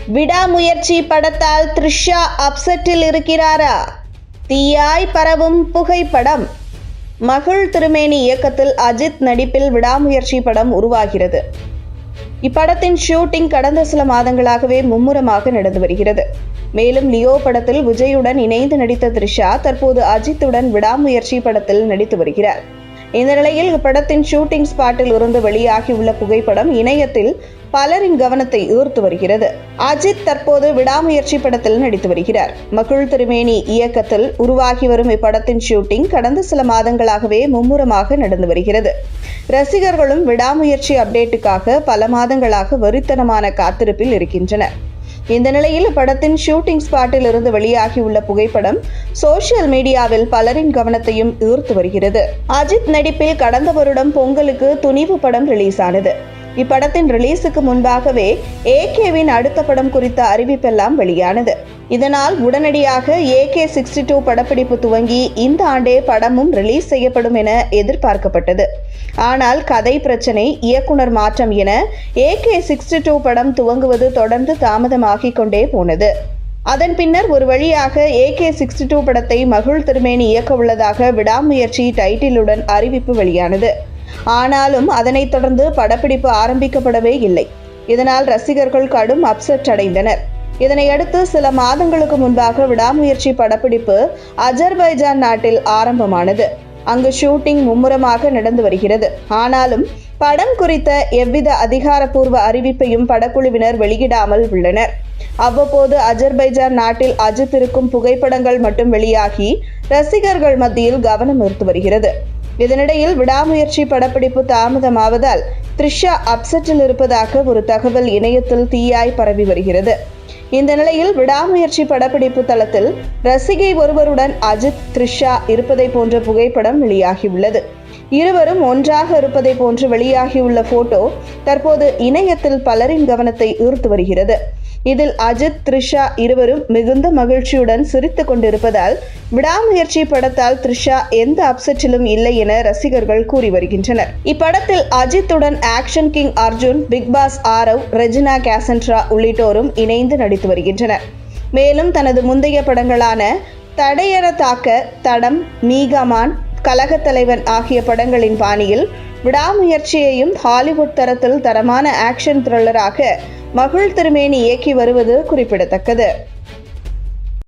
விடாமுயற்சி படத்தால் த்ரிஷா அப்செட்டில் இருக்கிறாரா? தீயாய் பரவும் புகைப்படம். மகிழ் திருமேனி இயக்கத்தில் அஜித் நடிப்பில் விடாமுயற்சி படம் உருவாகிறது. இப்படத்தின் ஷூட்டிங் கடந்த சில மாதங்களாகவே மும்முரமாக நடந்து வருகிறது. மேலும் லியோ படத்தில் விஜயுடன் இணைந்து நடித்த த்ரிஷா தற்போது அஜித்துடன் விடாமுயற்சி படத்தில் நடித்து வருகிறார். இந்த நிலையில் இப்படத்தின் ஷூட்டிங் ஸ்பாட்டில் இருந்து வெளியாகியுள்ள புகைப்படம் இணையத்தில் பலரின் கவனத்தை ஈர்த்து வருகிறது. அஜித் தற்போது விடாமுயற்சி படத்தில் நடித்து வருகிறார். மகிழ் திருமேனி இயக்கத்தில் உருவாகி வரும் இப்படத்தின் ஷூட்டிங் கடந்த சில மாதங்களாகவே மும்முரமாக நடந்து வருகிறது. ரசிகர்களும் விடாமுயற்சி அப்டேட்டுக்காக பல மாதங்களாக வெறித்தனமான காத்திருப்பில் இருக்கின்றனர். இந்த நிலையில் படத்தின் ஷூட்டிங் ஸ்பாட்டில் இருந்து வெளியாகியுள்ள புகைப்படம் சோசியல் மீடியாவில் பலரின் கவனத்தையும் ஈர்த்து வருகிறது. அஜித் நடிப்பில் கடந்த வருடம் பொங்கலுக்கு துணிவு படம் ரிலீஸ் ஆனது. இப்படத்தின் ரிலீஸுக்கு முன்பாகவே AK-வின் அடுத்த படம் குறித்த அறிவிப்பெல்லாம் வெளியானது. இதனால் உடனடியாக AK-62 படப்பிடிப்பு துவங்கி இந்த ஆண்டே படமும் ரிலீஸ் செய்யப்படும் என எதிர்பார்க்கப்பட்டது. ஆனால் கதை பிரச்சனை, இயக்குனர் மாற்றம் என AK-62 படம் துவங்குவது தொடர்ந்து தாமதமாகிக் கொண்டே போனது. அதன் பின்னர் ஒரு வழியாக AK-62 படத்தை மகிழ் திருமேனி இயக்க உள்ளதாக விடாமுயற்சி டைட்டிலுடன் அறிவிப்பு வெளியானது. ஆனாலும் அதனைத் தொடர்ந்து படப்பிடிப்பு ஆரம்பிக்கப்படவே இல்லை. இதனால் ரசிகர்கள் கடும் அப்செட் அடைந்தனர். இதனையடுத்து சில மாதங்களுக்கு முன்பாக விடாமுயற்சி படப்பிடிப்பு அஜர்பைஜான் நாட்டில் ஆரம்பமானது. அங்கு ஷூட்டிங் மும்முரமாக நடந்து வருகிறது. ஆனாலும் படம் குறித்த எவ்வித அதிகாரப்பூர்வ அறிவிப்பையும் படக்குழுவினர் வெளியிடாமல் உள்ளனர். அவ்வப்போது அஜர்பைஜான் நாட்டில் அஜித் இருக்கும் புகைப்படங்கள் மட்டும் வெளியாகி ரசிகர்கள் மத்தியில் கவனம் ஈர்த்து வருகிறது. இதனிடையில் விடாமுயற்சி படப்பிடிப்பு தாமதமாவதால் த்ரிஷா அப்செட்டில் இருப்பதாக ஒரு தகவல் இணையத்தில் தீயாய் பரவி வருகிறது. இந்த நிலையில் விடாமுயற்சி படப்பிடிப்பு தளத்தில் ரசிகை ஒருவருடன் அஜித், த்ரிஷா இருப்பதை போன்ற புகைப்படம் வெளியாகியுள்ளது. இருவரும் ஒன்றாக இருப்பதை போன்று வெளியாகியுள்ள போட்டோ தற்போது இணையத்தில் பலரின் கவனத்தை ஈர்த்து வருகிறது. இதில் அஜித், த்ரிஷா இருவரும் மிகுந்த மகிழ்ச்சியுடன் சிரித்துக் கொண்டிருப்பதால் விடாமுயற்சி படத்தால் த்ரிஷா எந்த அப்செட்டிலும் இல்லை என ரசிகர்கள் கூறி வருகின்றனர். இப்படத்தில் அஜித்துடன் action king Arjun, Bigg Boss Aarav, Regina Cassandra உள்ளிட்டோரும் இணைந்து நடித்து வருகின்றனர். மேலும் தனது முந்தைய படங்களான தடையற தாக்க, தடம், மீகமான், கலகத்தலைவன் ஆகிய படங்களின் பாணியில் விடாமுயற்சியையும் ஹாலிவுட் தரத்தில் தரமான ஆக்ஷன் த்ரில்லராக மகிழ் திருமேனி இயக்கி வருவது குறிப்பிடத்தக்கது.